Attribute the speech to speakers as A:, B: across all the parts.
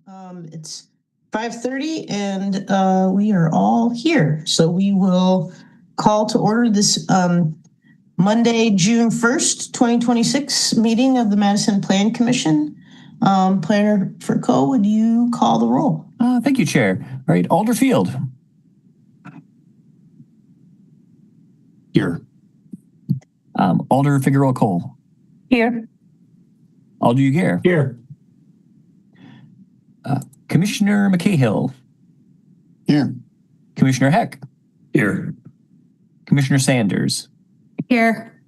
A: It's 5:30 and we are all here. So we will call to order this Monday, June 1st, 2026 meeting of the Madison Plan Commission. Planner Furco, would you call the roll?
B: Thank you, Chair. All right, Alder Field. Here. Alder Figueroa Cole.
A: Here.
B: Alder Uguerre.
C: Here.
B: Commissioner McCahill.
C: Here.
B: Commissioner Heck.
C: Here.
B: Commissioner Sanders.
A: Here.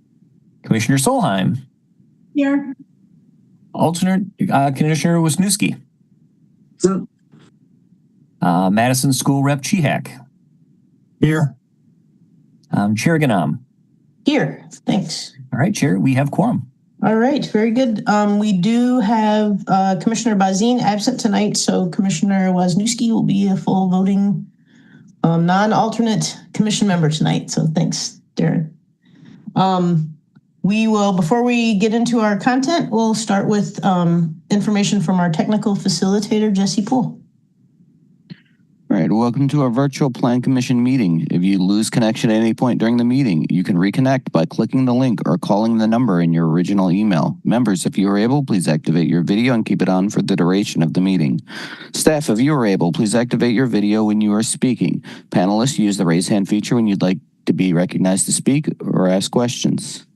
B: Commissioner Solheim.
A: Here.
B: Alternate Commissioner Wisniewski. Madison School Rep Chihak.
C: Here.
B: Chair Ganam.
A: Here. Thanks.
B: All right, Chair, we have quorum.
A: All right, very good. We do have Commissioner Bazine absent tonight, so Commissioner Wisniewski will be a full voting non-alternate commission member tonight. So thanks, Darren. We will, before we get into our content, we'll start with information from our technical facilitator, Jesse Poole.
D: All right, welcome to our virtual Plan Commission meeting. If you lose connection at any point during the meeting, you can reconnect by clicking the link or calling the number in your original email. Members, if you are able, please activate your video and keep it on for the duration of the meeting. Staff, if you are able, please activate your video when you are speaking. Panelists, use the raise hand feature when you'd like to be recognized to speak or ask questions.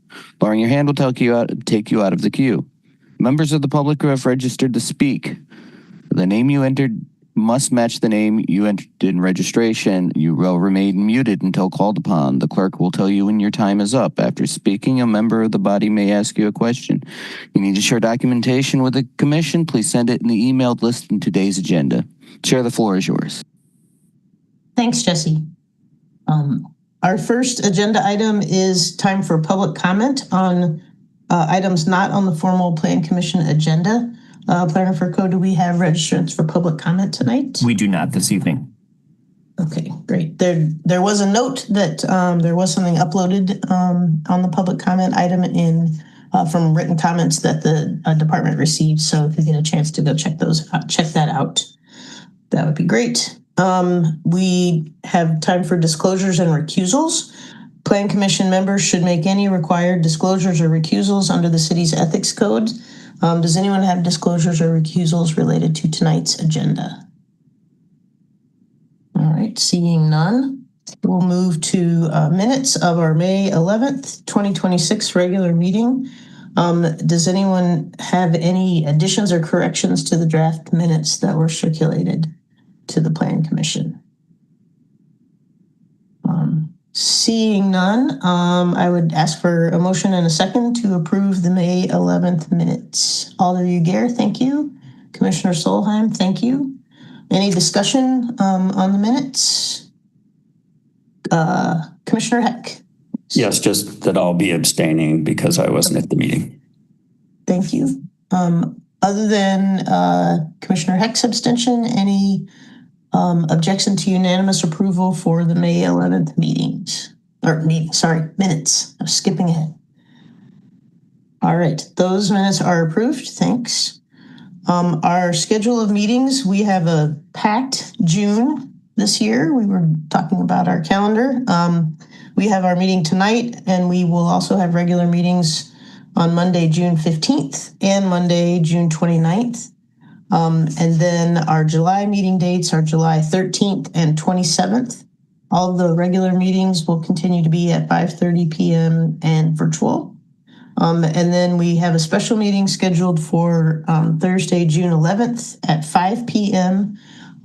D: Lowering your hand will take you out of the queue. Members of the public who have registered to speak, the name you entered must match the name you entered in registration. You will remain muted until called upon. The clerk will tell you when your time is up. After speaking, a member of the body may ask you a question. You need to share documentation with the commission. Please send it in the emailed list in today's agenda. Chair, the floor is yours.
A: Thanks, Jesse. Our first agenda item is time for public comment on items not on the formal Plan Commission agenda. Planner Furco, do we have registrants for public comment tonight?
B: We do not this evening.
A: Okay, great. There was a note that there was something uploaded on the public comment item from written comments that the department received. So if you get a chance to go check that out, that would be great. We have time for disclosures and recusals. Plan Commission members should make any required disclosures or recusals under the city's ethics code. Does anyone have disclosures or recusals related to tonight's agenda? All right, seeing none, we'll move to minutes of our May 11th, 2026 regular meeting. Does anyone have any additions or corrections to the draft minutes that were circulated to the Plan Commission? Seeing none, I would ask for a motion and a second to approve the May 11th minutes. Alder Uguerre, thank you. Commissioner Solheim, thank you. Any discussion on the minutes? Commissioner Heck?
C: Yes, just that I'll be abstaining because I wasn't at the meeting.
A: Thank you. Other than Commissioner Heck's abstention, any objection to unanimous approval for the May 11th minutes. I'm skipping ahead. All right, those minutes are approved. Thanks. Our schedule of meetings, we have a packed June this year. We were talking about our calendar. We have our meeting tonight, and we will also have regular meetings on Monday, June 15th and Monday, June 29th. And then our July meeting dates are July 13th and 27th. All of the regular meetings will continue to be at 5:30 p.m. and virtual. And then we have a special meeting scheduled for Thursday, June 11th at 5 p.m.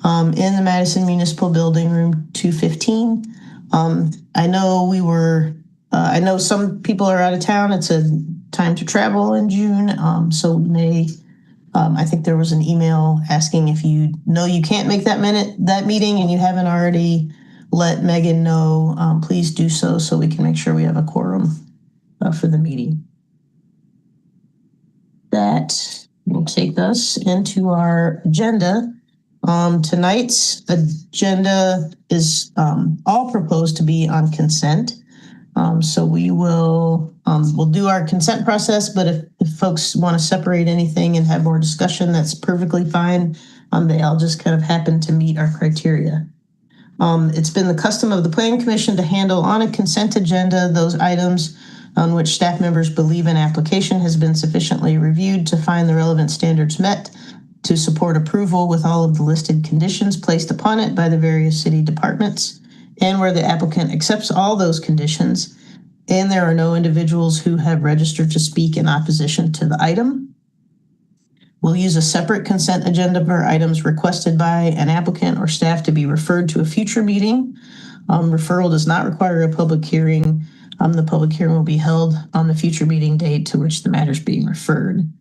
A: In the Madison Municipal Building, room 215. I know some people are out of town. It's a time to travel in June. So we may... I think there was an email asking if you know you can't make that meeting and you haven't already let Megan know, please do so we can make sure we have a quorum for the meeting. That will take us into our agenda. Tonight's agenda is all proposed to be on consent. So we will, we'll do our consent process, but if folks want to separate anything and have more discussion, that's perfectly fine. They all just kind of happen to meet our criteria. It's been the custom of the Planning Commission to handle on a consent agenda those items on which staff members believe an application has been sufficiently reviewed to find the relevant standards met to support approval with all of the listed conditions placed upon it by the various city departments, and where the applicant accepts all those conditions and there are no individuals who have registered to speak in opposition to the item. We'll use a separate consent agenda for items requested by an applicant or staff to be referred to a future meeting. Referral does not require a public hearing. The public hearing will be held on the future meeting date to which the matter is being referred.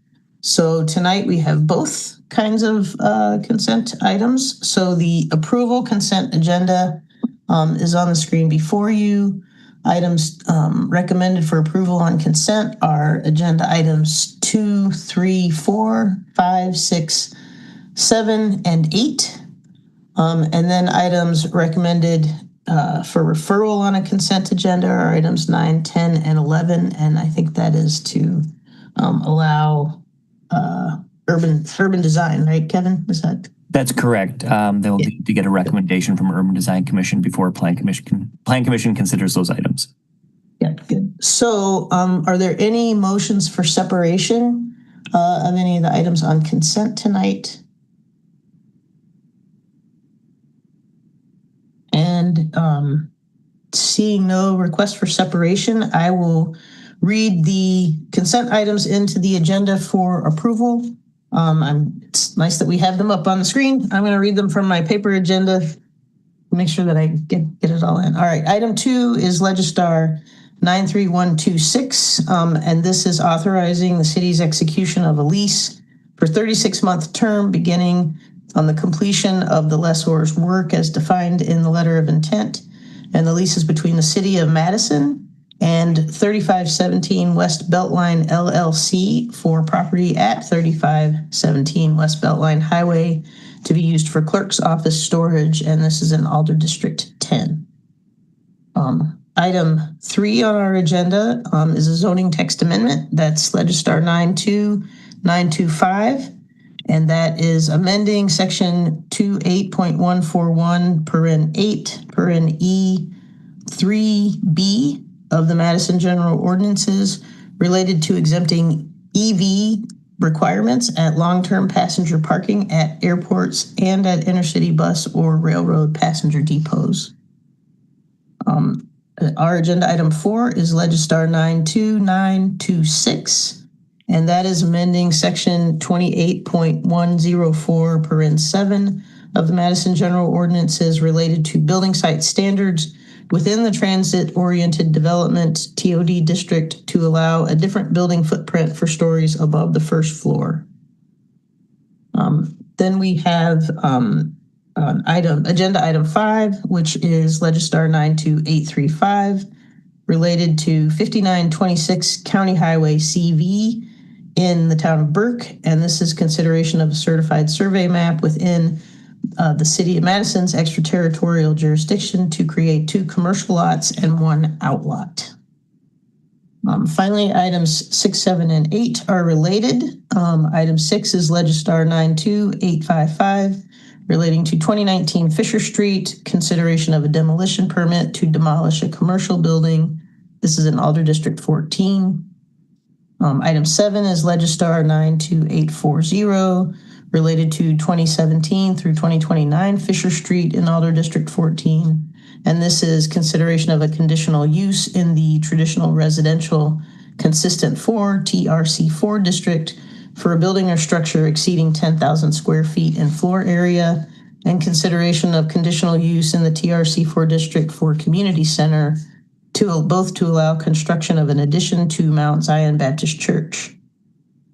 A: So tonight we have both kinds of consent items. So the approval consent agenda is on the screen before you. Items recommended for approval on consent are agenda items 2, 3, 4, 5, 6, 7, and 8. And then items recommended for referral on a consent agenda are items 9, 10, and 11. And I think that is to allow urban design, right, Kevin? Is that?
B: That's correct. They'll need to get a recommendation from Urban Design Commission before Plan Commission considers those items.
A: Yeah, good. So are there any motions for separation of any of the items on consent tonight? And seeing no request for separation, I will read the consent items into the agenda for approval. It's nice that we have them up on the screen. I'm going to read them from my paper agenda. Make sure that I get it all in. All right. Item 2 is Legistar 93126. And this is authorizing the city's execution of a lease for 36-month term beginning on the completion of the lessor's work as defined in the letter of intent. And the lease is between the city of Madison and 3517 West Beltline LLC for property at 3517 West Beltline Highway to be used for clerk's office storage, and this is in Alder District 10. Item 3 on our agenda is a zoning text amendment. That's Legistar 92925, and that is amending section 28.141 paren 8 paren E 3B of the Madison General Ordinances related to exempting EV requirements at long-term passenger parking at airports and at intercity bus or railroad passenger depots. Our agenda item 4 is Legistar 92926, and that is amending section 28.104 paren 7 of the Madison General Ordinances related to building site standards within the transit-oriented development TOD district to allow a different building footprint for stories above the first floor. Then we have agenda item 5, which is Legistar 92835, related to 5926 County Highway CV in the town of Burke, and this is consideration of a certified survey map within the city of Madison's extraterritorial jurisdiction to create 2 commercial lots and 1 outlot. Finally, items 6, 7, and 8 are related. Item 6 is Legistar 92855, relating to 2019 Fisher Street, consideration of a demolition permit to demolish a commercial building. This is in Alder District 14. Item 7 is Legistar 92840, related to 2017 through 2029 Fisher Street in Alder District 14. And this is consideration of a conditional use in the traditional residential consistent 4 TRC4 district for a building or structure exceeding 10,000 square feet in floor area, and consideration of conditional use in the TRC4 district for community center both to allow construction of an addition to Mount Zion Baptist Church.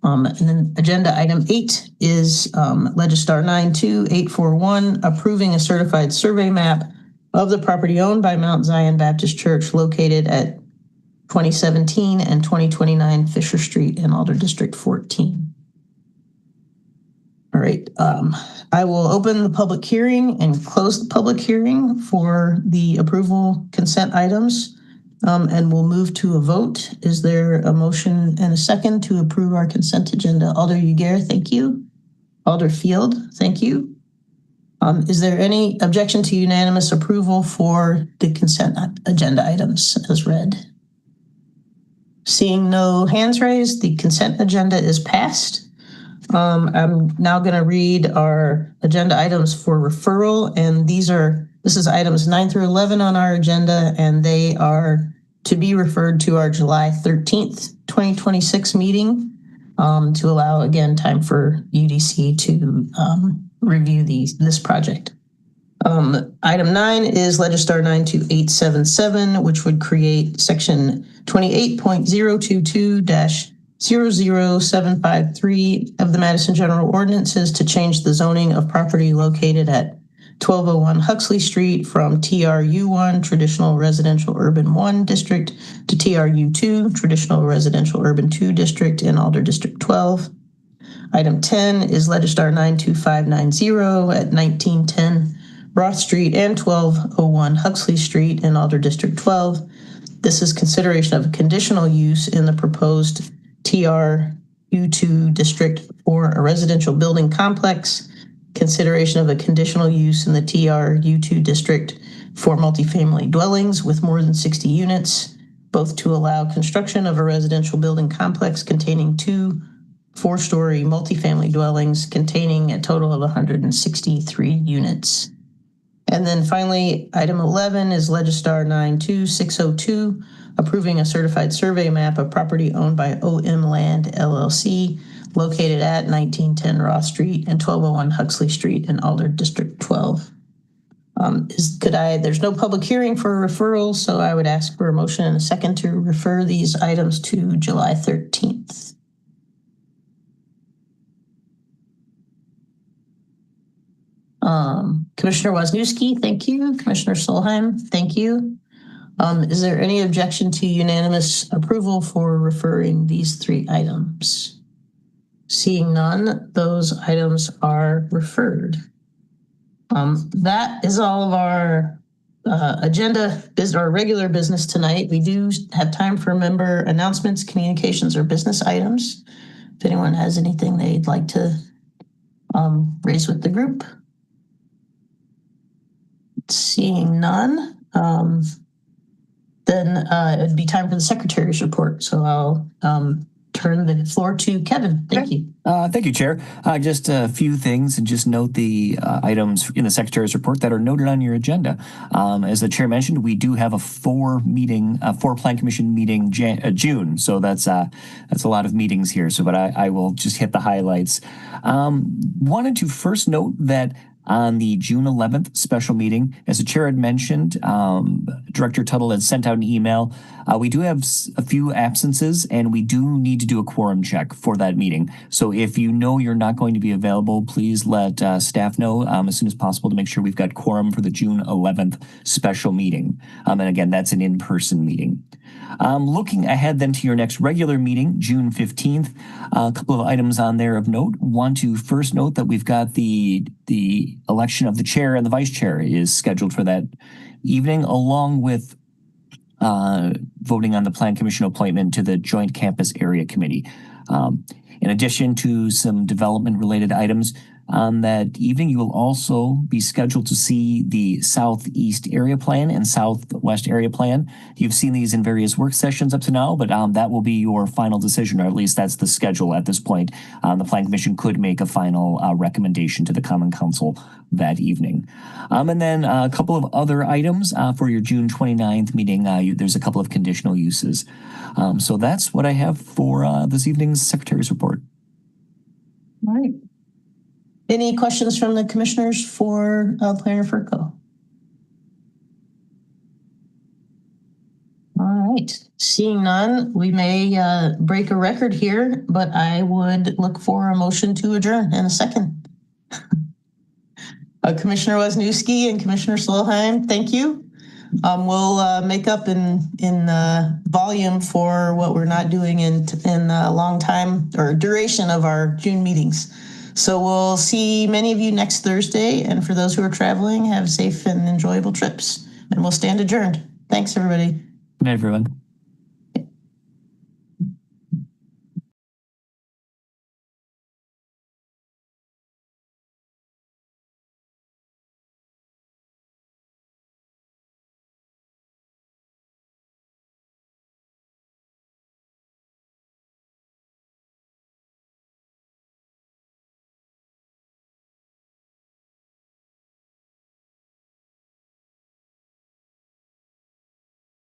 A: And then agenda item 8 is Legistar 92841, approving a certified survey map of the property owned by Mount Zion Baptist Church located at 2017 and 2029 Fisher Street in Alder District 14. All right, I will open the public hearing and close the public hearing for the approval consent items. And we'll move to a vote. Is there a motion and a second to approve our consent agenda? Alder Uguer, thank you. Alder Field, thank you. Is there any objection to unanimous approval for the consent agenda items as read? Seeing no hands raised, the consent agenda is passed. I'm now going to read our agenda items for referral, and this is items 9 through 11 on our agenda, and they are to be referred to our July 13th, 2026 meeting to allow, again, time for UDC to review this project. Item 9 is Legistar 92877, which would create section 28.022-00753 of the Madison General Ordinances to change the zoning of property located at 1201 Huxley Street from TRU1, Traditional Residential Urban 1 District, to TRU2, Traditional Residential Urban 2 District in Alder District 12. Item 10 is Legistar 92590 at 1910 Roth Street and 1201 Huxley Street in Alder District 12. This is consideration of a conditional use in the proposed TRU2 district for a residential building complex, consideration of a conditional use in the TRU2 district for multifamily dwellings with more than 60 units, both to allow construction of a residential building complex containing 2 4-story multifamily dwellings containing a total of 163 units. And then finally, item 11 is Legistar 92602, approving a certified survey map of property owned by OM Land LLC, located at 1910 Roth Street and 1201 Huxley Street in Alder District 12. There's no public hearing for referrals, so I would ask for a motion and a second to refer these items to July 13th. Commissioner Wisniewski, thank you. Commissioner Solheim, thank you. Is there any objection to unanimous approval for referring these 3 items? Seeing none, those items are referred. That is all of our agenda, our regular business tonight. We do have time for member announcements, communications, or business items. If anyone has anything they'd like to raise with the group. Seeing none, then it'd be time for the secretary's report. So I'll turn the floor to Kevin. Thank you.
B: Thank you, Chair. Just a few things, and just note the items in the Secretary's report that are noted on your agenda. As the Chair mentioned, we do have a 4 Plan Commission meeting June, so that's a lot of meetings here. So, but I will just hit the highlights. Wanted to first note that on the June 11th special meeting, as the Chair had mentioned, Director Tuttle had sent out an email. We do have a few absences, and we do need to do a quorum check for that meeting. So if you know you're not going to be available, please let staff know as soon as possible to make sure we've got quorum for the June 11th special meeting. And again, that's an in-person meeting. Looking ahead then to your next regular meeting, June 15th, a couple of items on there of note. Want to first note that we've got the election of the chair and the vice chair is scheduled for that evening, along with voting on the Plan Commission appointment to the Joint Campus Area Committee. In addition to some development-related items, on that evening, you will also be scheduled to see the Southeast Area Plan and Southwest Area Plan. You've seen these in various work sessions up to now, but that will be your final decision, or at least that's the schedule at this point. The Plan Commission could make a final recommendation to the Common Council that evening. And then a couple of other items for your June 29th meeting. There's a couple of conditional uses. So that's what I have for this evening's Secretary's report.
A: All right. Any questions from the commissioners for Planner Furco? All right. Seeing none, we may break a record here, but I would look for a motion to adjourn in a second. Commissioner Wisniewski and Commissioner Solheim, thank you. We'll make up in volume for what we're not doing in a long time or duration of our June meetings. So we'll see many of you next Thursday. And for those who are traveling, have safe and enjoyable trips. And we'll stand adjourned. Thanks, everybody.
B: Good night, everyone.